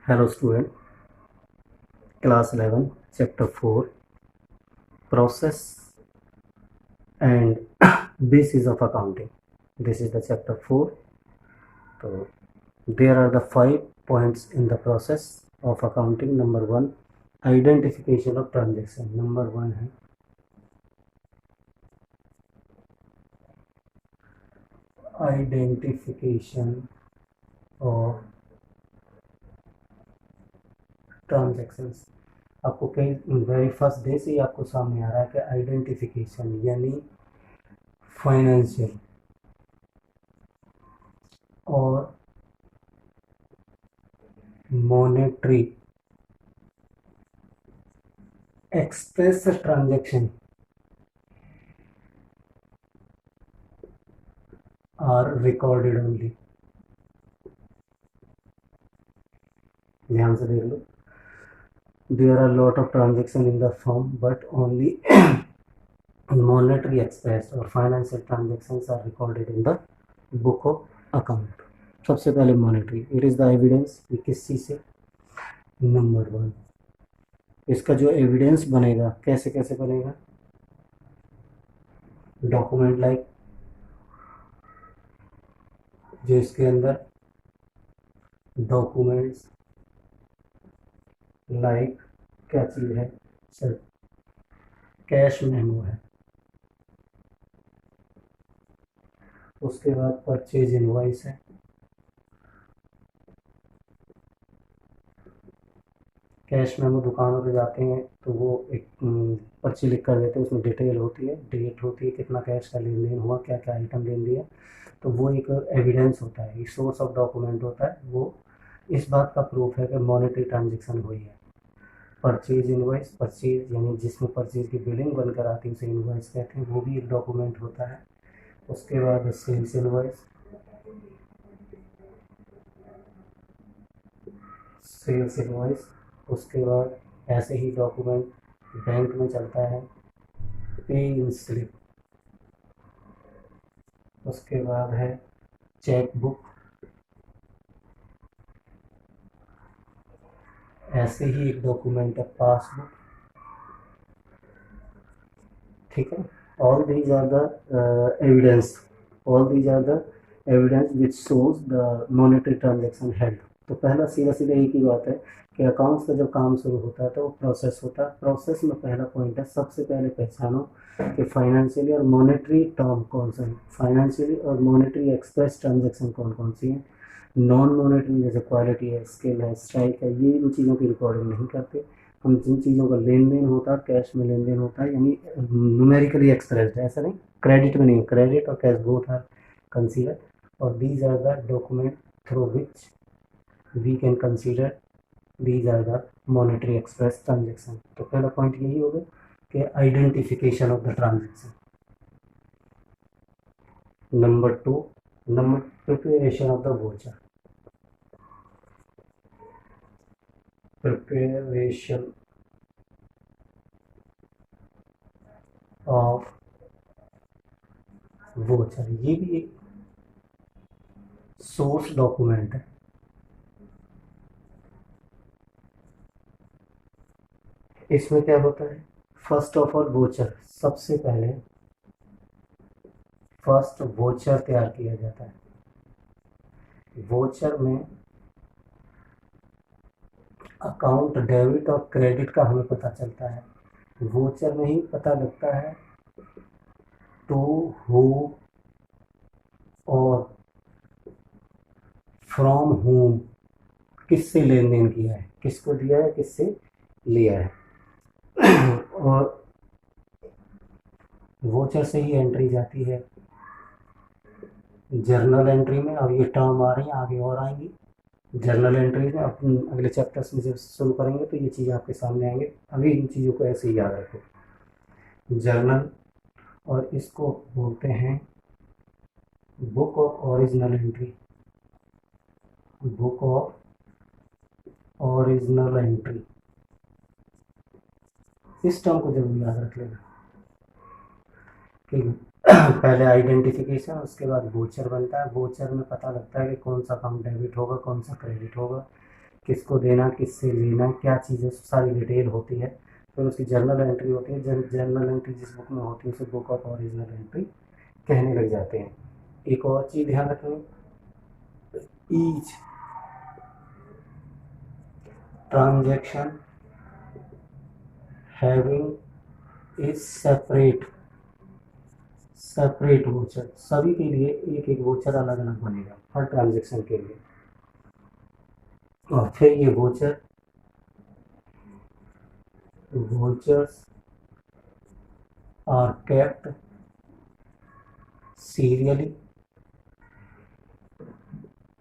Hello student, class 11, chapter 4, process and basis of accounting. This is the chapter 4. So there are the 5 points in the process of accounting. Number 1, identification of transaction. Number 1 है identification of transactions. आपको कहीं very first day से ही आपको सामने आ रहा है कि identification यानी फाइनेंशियल और monetary express transaction are recorded only. ध्यान से देख लो, there are lot of transaction in the firm but only monetary express or financial transactions are recorded in the book of account। सबसे पहले monetary, it is the evidence कि किस चीज़ से। Number 1, इसका जो एविडेंस बनेगा कैसे कैसे बनेगा, डॉक्यूमेंट लाइक, जो इसके अंदर डॉक्यूमेंट्स लाइक क्या चीज़ है सर, कैश मेमो है। उसके बाद परचेज इनवॉइस है। कैश मेमो दुकानों पे जाते हैं तो वो एक पर्ची लिख कर देते हैं, उसमें डिटेल होती है, डेट होती है, कितना कैश का लेन देन हुआ, क्या क्या आइटम लेन दिया, तो वो एक एविडेंस होता है, एक सोर्स ऑफ डॉक्यूमेंट होता है। वो इस बात का प्रूफ है कि मॉनेटरी ट्रांजेक्शन हुई है। परचेज इनवॉइस, परचेज यानी जिसमें परचेज की बिलिंग बनकर आती है उसे इनवॉइस कहते हैं, वो भी एक डॉक्यूमेंट होता है। उसके बाद सेल्स इनवॉइस, सेल्स इनवॉइस। उसके बाद ऐसे ही डॉक्यूमेंट बैंक में चलता है, पे इन स्लिप। उसके बाद है चेक बुक, ऐसे ही एक डॉक्यूमेंट है पासबुक। ठीक है, all these are the evidence, all these are the evidence which shows the monetary transaction held. तो पहला सीधा सीधा एक ही बात है कि अकाउंट्स का जब काम शुरू होता है तो वो प्रोसेस होता है। प्रोसेस में पहला पॉइंट है, सबसे पहले पहचानो कि फाइनेंशियली और मॉनेटरी टर्म कौन सा है, फाइनेंशियली और मॉनेटरी एक्सप्रेस ट्रांजेक्शन कौन कौन सी हैं। नॉन मॉनेटरी जैसे क्वालिटी है, स्किल है, स्ट्राइक है, ये इन चीज़ों की रिकॉर्डिंग नहीं करते हम। जिन चीज़ों का लेन देन होता है, कैश में लेन देन होता है, यानी न्यूमेरिकली एक्सप्रेस्ड है, ऐसा नहीं क्रेडिट में नहीं, क्रेडिट और कैश बोथ आर कंसीडर, और these are the document through which we can consider these are the monetary express transaction. तो पहला पॉइंट यही होगा कि identification of the transaction. Number 2, number preparation of the voucher, preparation of voucher, ये भी एक source document है। इसमें क्या होता है, फर्स्ट ऑफ ऑल वोचर, सबसे पहले फर्स्ट वोचर तैयार किया जाता है। वोचर में अकाउंट डेबिट और क्रेडिट का हमें पता चलता है, वोचर में ही पता लगता है टू हु और फ्रॉम होम, किससे लेन देन किया है, किसको दिया है, किससे लिया है। और वोचर से ही एंट्री जाती है जर्नल एंट्री में। अब ये टर्म आ रही है, आगे और आएंगी जर्नल एंट्री में। अपन अगले चैप्टर्स में जब शुरू करेंगे तो ये चीज़ें आपके सामने आएंगे, अभी इन चीज़ों को ऐसे ही याद रखो, जर्नल। और इसको बोलते हैं book of original entry, book of original entry. इस टर्म को जरूर याद रख लेना। ठीक है, पहले आइडेंटिफिकेशन, उसके बाद वोचर बनता है। वोचर में पता लगता है कि कौन सा अकाउंट डेबिट होगा, कौन सा क्रेडिट होगा, किसको देना, किससे लेना, क्या चीज़ें, सारी डिटेल होती है। फिर उसकी जर्नल एंट्री होती है। जर्नल एंट्री जिस बुक में होती है उसे बुक ऑफ ओरिजिनल एंट्री कहने लग जाते हैं। एक और चीज़ ध्यान रखनी, each transaction having is separate voucher, सभी के लिए एक एक वोचर अलग अलग बनेगा हर ट्रांजैक्शन के लिए। और फिर ये vouchers are kept serially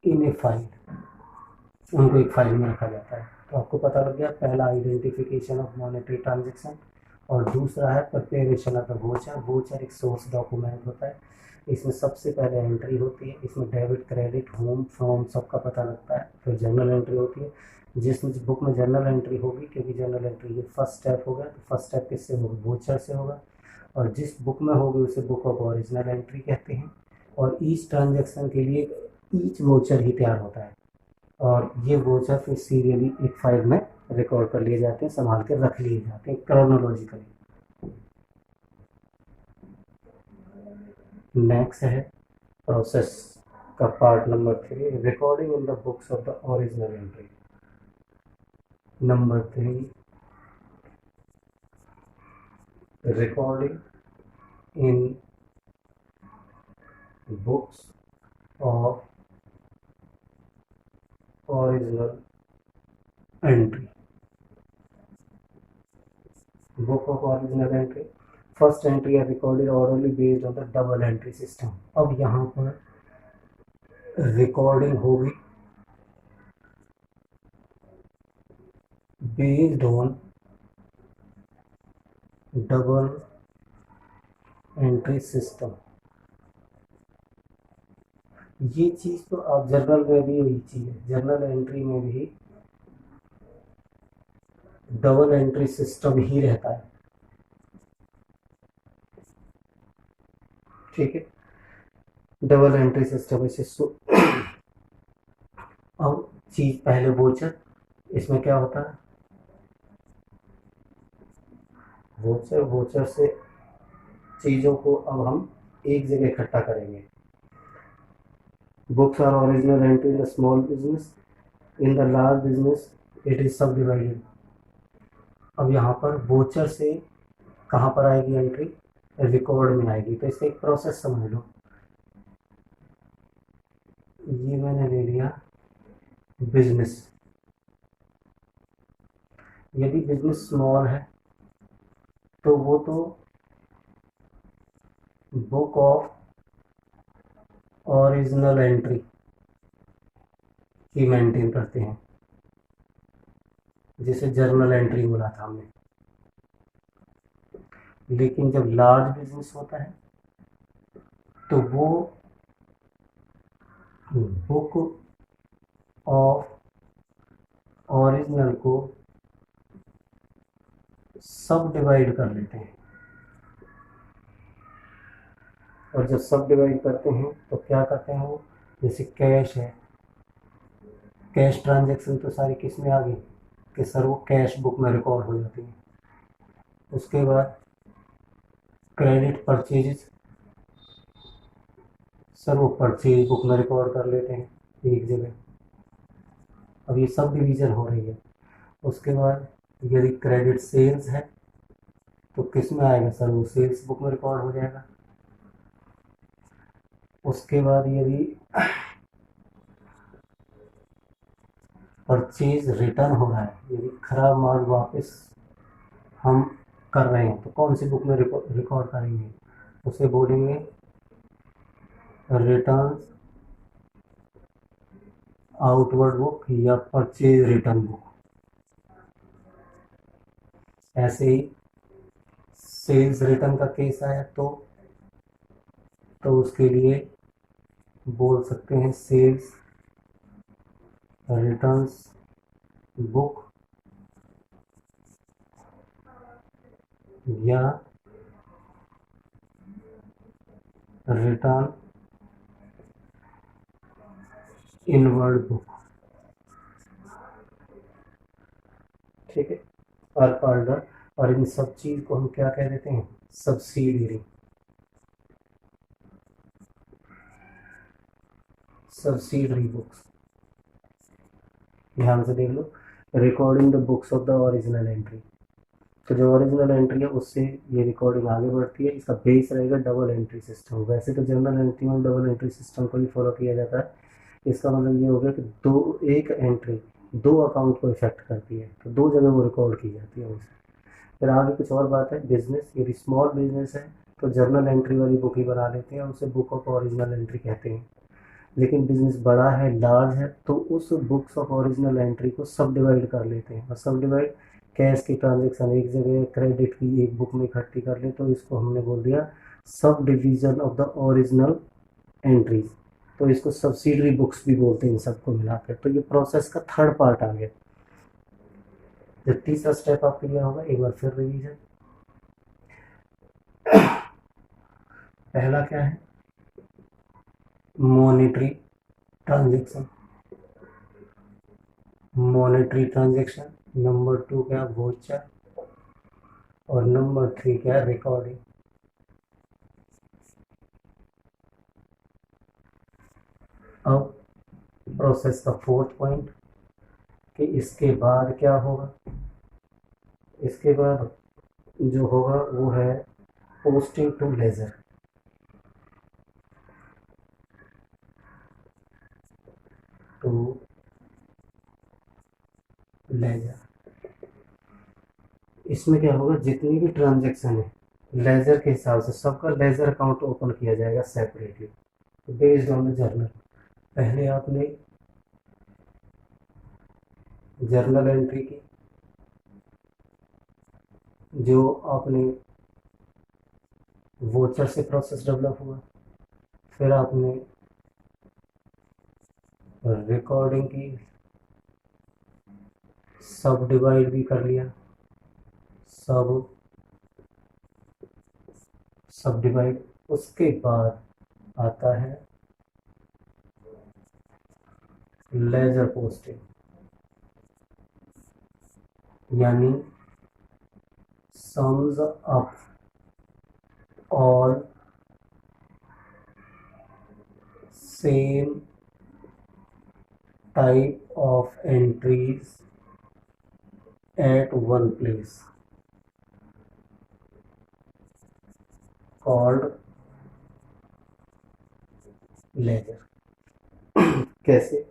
in a file, उनको एक फाइल में रखा जाता है। तो आपको पता लग गया, पहला आइडेंटिफिकेशन ऑफ मॉनेटरी ट्रांजैक्शन और दूसरा है preparation of the voucher. Voucher एक सोर्स डॉक्यूमेंट होता है, इसमें सबसे पहले एंट्री होती है, इसमें डेबिट क्रेडिट होम फ्रॉम सबका पता लगता है। फिर जर्नल एंट्री होती है, जिस बुक में जर्नल एंट्री होगी, क्योंकि जर्नल एंट्री ये फर्स्ट स्टेप हो गया, तो फर्स्ट स्टेप किससे होगा, वोचर से होगा। और जिस बुक में होगी उसे बुक ऑफ ओरिजिनल एंट्री कहते हैं। और ईच ट्रांजैक्शन के लिए ईच वोचर ही तैयार होता है, और ये वोचर फिर सीरियली एक फाइल में रिकॉर्ड कर लिए जाते हैं, संभाल के रख लिए जाते हैं क्रोनोलॉजिकली। नेक्स्ट है प्रोसेस का part number 3, recording in the books of the original entry. Number 3, recording in books of original entry. Book of original entry, first entry are recorded orderly based on the double entry system. अब यहाँ पर recording होगी based on double entry system. ये चीज़ तो आप journal में भी वही चीज़ है, जर्नल एंट्री में भी डबल एंट्री सिस्टम ही रहता है, ठीक है, डबल एंट्री सिस्टम इसे अब चीज़ पहले वोचर, इसमें क्या होता है, वोचर से चीज़ों को अब हम एक जगह इकट्ठा करेंगे। Books are original entry in the small business, in the large business it is sub divided. अब यहाँ पर वोचर से कहाँ पर आएगी एंट्री, रिकॉर्ड में आएगी। तो इसका एक प्रोसेस समझ लो, ये मैंने ले लिया बिजनेस, यदि बिजनेस स्मॉल है तो वो तो book of original entry he maintain करते हैं, जिसे जर्नल एंट्री बोला था हमने। लेकिन जब लार्ज बिजनेस होता है तो वो बुक ऑफ ओरिजिनल को सब डिवाइड कर लेते हैं, और जब सब डिवाइड करते हैं तो क्या करते हैं वो, जैसे कैश है, कैश ट्रांजैक्शन तो सारी किस में आ गई कि सर वो कैश बुक में रिकॉर्ड हो जाती है। उसके बाद क्रेडिट परचेजेस, सर वो परचेज बुक में रिकॉर्ड कर लेते हैं एक जगह। अब ये सब डिवीज़न हो रही है। उसके बाद यदि क्रेडिट सेल्स है तो किस में आएगा, सर वो सेल्स बुक में रिकॉर्ड हो जाएगा। उसके बाद यदि परचेज रिटर्न हो रहा है, यदि खराब माल वापस हम कर रहे हैं तो कौन सी बुक में रिकॉर्ड करेंगे, उसे बोलेंगे रिटर्न आउटवर्ड बुक या परचेज रिटर्न बुक। ऐसे ही सेल्स रिटर्न का केस आया तो उसके लिए बोल सकते हैं सेल्स रिटर्न्स बुक या रिटर्न इनवर्ड बुक। ठीक है, आर कॉल्ड द, और इन सब चीज़ को हम क्या कह देते हैं, सब्सिडियरी, सब्सिडरी बुक्स। ध्यान से देख लो, recording the books of the original entry, तो जो ओरिजिनल एंट्री है उससे ये रिकॉर्डिंग आगे बढ़ती है। इसका बेस रहेगा डबल एंट्री सिस्टम। वैसे तो जनरल एंट्री में डबल एंट्री सिस्टम को ही फॉलो किया जाता है। इसका मतलब ये हो गया कि एक एंट्री दो अकाउंट को इफेक्ट करती है, तो दो जगह वो रिकॉर्ड की जाती है उनसे। फिर आगे कुछ और बात है, बिजनेस, यदि स्मॉल बिजनेस है तो जर्नल एंट्री वाली बुक ही बना लेते हैं, उसे बुक ऑफ ओरिजिनल एंट्री कहते हैं। लेकिन बिजनेस बड़ा है, लार्ज है, तो उस बुक्स ऑफ ओरिजिनल एंट्री को सब डिवाइड कर लेते हैं। और सब डिवाइड, कैश की ट्रांजेक्शन एक जगह, क्रेडिट की एक बुक में इकट्ठी कर ले, तो इसको हमने बोल दिया sub division of the original entries. तो इसको सब्सिडरी बुक्स भी बोलते हैं इन सबको मिलाकर। तो ये प्रोसेस का थर्ड पार्ट आ गया। जब तीसरा स्टेप आप क्लियर होगा, एक बार फिर रिवीजन। पहला क्या है, monetary transaction, monetary transaction. Number 2 क्या, वोचर। और नंबर 3 क्या, रिकॉर्डिंग। अब प्रोसेस का फोर्थ पॉइंट कि इसके बाद क्या होगा। इसके बाद जो होगा वो है posting to ledger, to ledger. इसमें क्या होगा, जितनी भी ट्रांजेक्शन है लेजर के हिसाब से सबका लेजर अकाउंट ओपन किया जाएगा separately, based on the journal. पहले आपने जर्नल एंट्री की, जो आपने वोचर से प्रोसेस डेवलप हुआ। फिर आपने रिकॉर्डिंग की, सब डिवाइड भी कर लिया, सब डिवाइड। उसके बाद आता है लेजर पोस्टिंग, यानी sums up all same type of entries at one place called ledger। कैसे,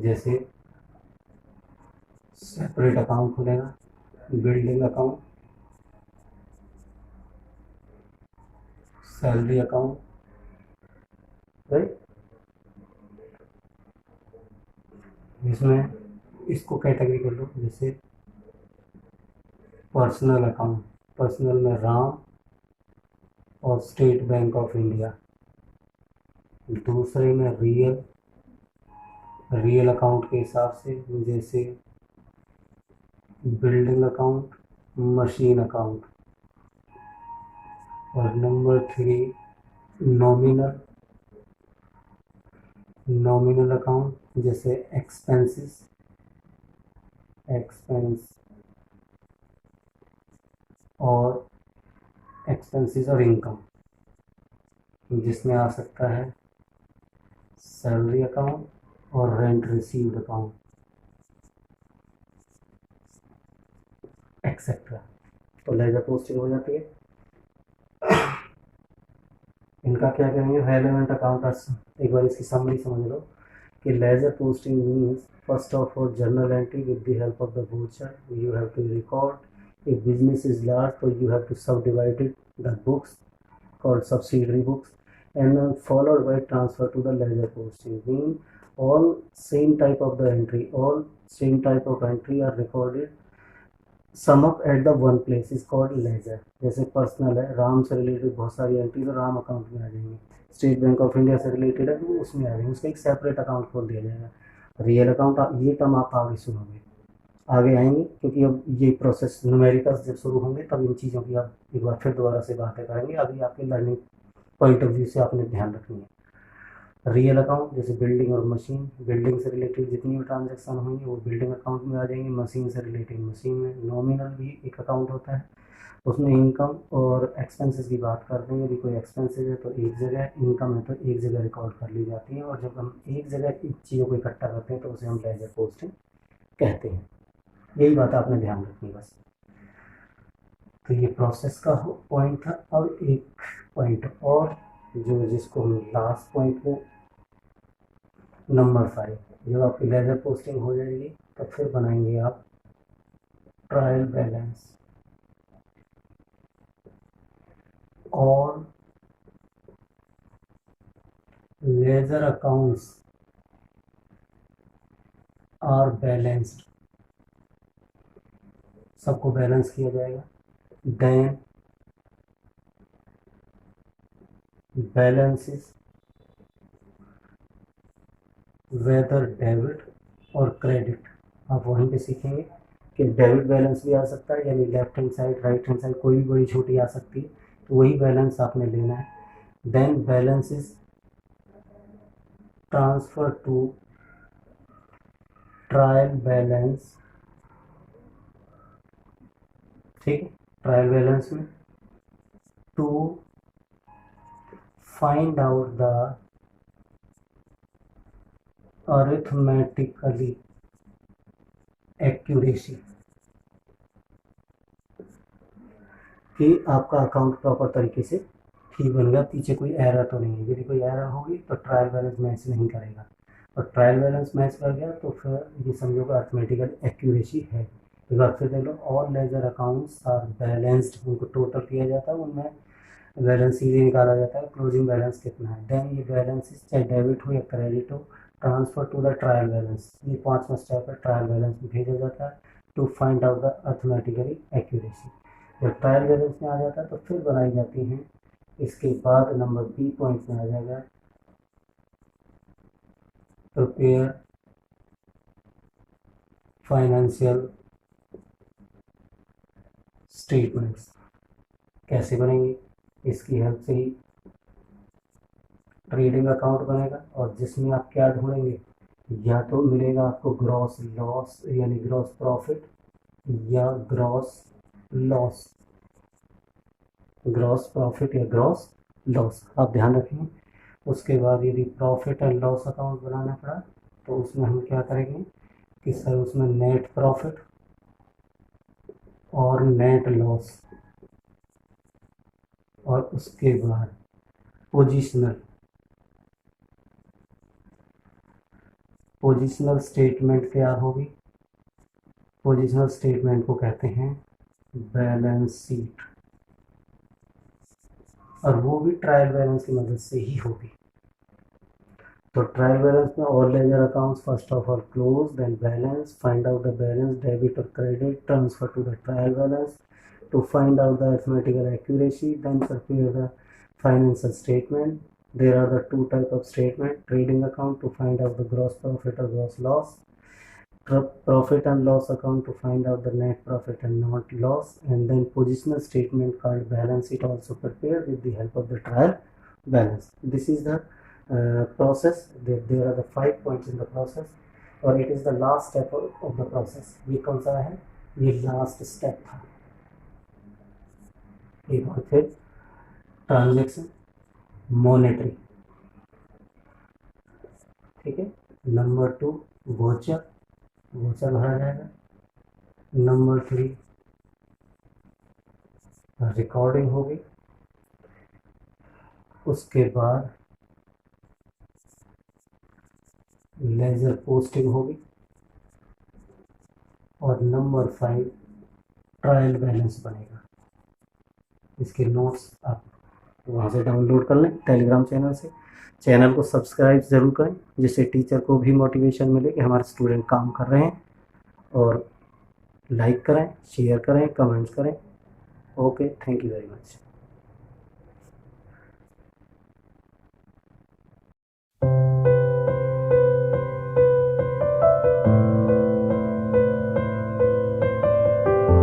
जैसे सेपरेट अकाउंट खुलेगा, building account, salary account, right. इसमें इसको कैटेगरी कर लो, जैसे पर्सनल अकाउंट, पर्सनल में राम और स्टेट बैंक ऑफ इंडिया। दूसरे में रियल अकाउंट के हिसाब से, जैसे बिल्डिंग अकाउंट, मशीन अकाउंट। और नंबर 3 नॉमिनल अकाउंट, जैसे एक्सपेंसेस और इनकम, जिसमें आ सकता है सैलरी अकाउंट और रेंट रिसीव्ड अकाउंट एक्सेट्रा। तो लेजर पोस्टिंग हो जाती है। इनका क्या कहेंगे, रेलेवेंट अकाउंट्स। एक बार इसकी समरी समझ लो कि ledger posting means first of all journal entry with the help of the voucher you have to record. If business is large तो you have to sub divided the books called subsidiary books and followed by transfer to the ledger posting, mean all same type of the entry, all same type of entry are recorded sum up at the one place is called laser. जैसे personal है, राम से related बहुत सारी entry तो Ram account में आ जाएंगी, state bank of India से related है तो उसमें आ जाएंगे, उसका एक सेपरेट अकाउंट खोल दिया जाएगा। रियल अकाउंट, ये टर्म आप आगे सुनोगे, आगे आएंगे, क्योंकि अब ये प्रोसेस न्यूमेरिकल्स जब शुरू होंगे तब इन चीज़ों की आप एक बार फिर दोबारा से बातें करेंगे। अभी आपके लर्निंग पॉइंट ऑफ व्यू से आपने ध्यान रखनी है। रियल अकाउंट जैसे बिल्डिंग और मशीन, बिल्डिंग से रिलेटेड जितनी भी ट्रांजैक्शन होंगी वो बिल्डिंग अकाउंट में आ जाएंगी, मशीन से रिलेटेड मशीन में। नॉमिनल भी एक अकाउंट होता है, उसमें इनकम और एक्सपेंसेस की बात करते हैं। यदि कोई एक्सपेंसेस है तो एक जगह, इनकम है तो एक जगह रिकॉर्ड कर ली जाती है, और जब हम एक जगह इन चीज़ों को इकट्ठा करते हैं तो उसे हम लेजर पोस्टिंग कहते हैं। यही बात आपने ध्यान रखनी बस। तो ये प्रोसेस का पॉइंट था। अब एक पॉइंट और जो जिसको हम लास्ट पॉइंट में, नंबर 5, जब आपकी लेजर पोस्टिंग हो जाएगी तो फिर बनाएंगे आप ट्रायल बैलेंस। और लेजर अकाउंट्स आर बैलेंस्ड, सबको बैलेंस किया जाएगा। देन बैलेंसेस वेदर डेबिट और क्रेडिट, आप वहीं पे सीखेंगे कि डेबिट बैलेंस भी आ सकता है, यानी left hand side right hand side कोई भी बड़ी छोटी आ सकती है, तो वही बैलेंस आपने लेना है। Then balance is transfer to trial balance, ठीक है, ट्रायल बैलेंस में to find out the arithmetically accuracy, कि आपका अकाउंट प्रॉपर तरीके से ठीक बन गया, पीछे कोई एरर तो नहीं है। यदि कोई एरर होगी तो ट्रायल बैलेंस मैच नहीं करेगा, और ट्रायल बैलेंस मैच कर गया तो फिर ये समझो कि अरिथमेटिकल एक्यूरेसी है। एक बार फिर देख लो, all ledger accounts are balanced, उनको टोटल किया जाता है, उनमें बैलेंस सीधे निकाला जाता है, क्लोजिंग बैलेंस कितना है। देन ये बैलेंस चाहे डेबिट हो या क्रेडिट हो, transfer to the trial balance, ये 5वां स्टेप है, ट्रायल बैलेंस में भेजा जाता है to find out the arithmetically accuracy. जब ट्रायल बैलेंस में आ जाता है तो फिर बनाई जाती हैं, इसके बाद नंबर बी पॉइंट में आ जाएगा प्रिपेयर फाइनेंशियल स्टेटमेंट्स। कैसे बनेंगे, इसकी हेल्प से ही ट्रेडिंग अकाउंट बनेगा, और जिसमें आप क्या ढूंढेंगे, या तो मिलेगा आपको ग्रॉस लॉस यानी ग्रॉस प्रॉफिट, या ग्रॉस लॉस, ग्रॉस प्रॉफिट या ग्रॉस लॉस, आप ध्यान रखेंगे। उसके बाद यदि प्रॉफिट एंड लॉस अकाउंट बनाना पड़ा तो उसमें हम क्या करेंगे कि सर उसमें नेट प्रॉफिट और नेट लॉस, और उसके बाद पोजिशनल स्टेटमेंट तैयार होगी। पोजिशनल स्टेटमेंट को कहते हैं बैलेंस शीट, और वो भी ट्रायल बैलेंस की मदद से ही होगी। तो ट्रायल बैलेंस में all ledger accounts first of all close, then balance, find out the balance debit और credit, transfer to the trial balance to find out the arithmetical accuracy, then prepare the financial statement. There are the two type of statement: trading account to find out the gross profit or gross loss, profit and loss account to find out the net profit and not loss, and then positional statement called balance sheet also prepared with the help of the trial balance. This is the process. There are the 5 points in the process, और it is the last step of the process. ये कौन सा है, ये last step था। एक बार फिर ट्रांजैक्शन मॉनेटरी, ठीक है। नंबर 2 वोचर, वोचर भरा जाएगा। नंबर 3 रिकॉर्डिंग होगी। उसके बाद लेजर पोस्टिंग होगी, और नंबर 5 ट्रायल बैलेंस बनेगा। इसके नोट्स आप वहाँ से डाउनलोड कर लें टेलीग्राम चैनल से। चैनल को सब्सक्राइब ज़रूर करें, जिससे टीचर को भी मोटिवेशन मिले कि हमारे स्टूडेंट काम कर रहे हैं, और लाइक करें, शेयर करें, कमेंट्स करें। Okay, thank you very much.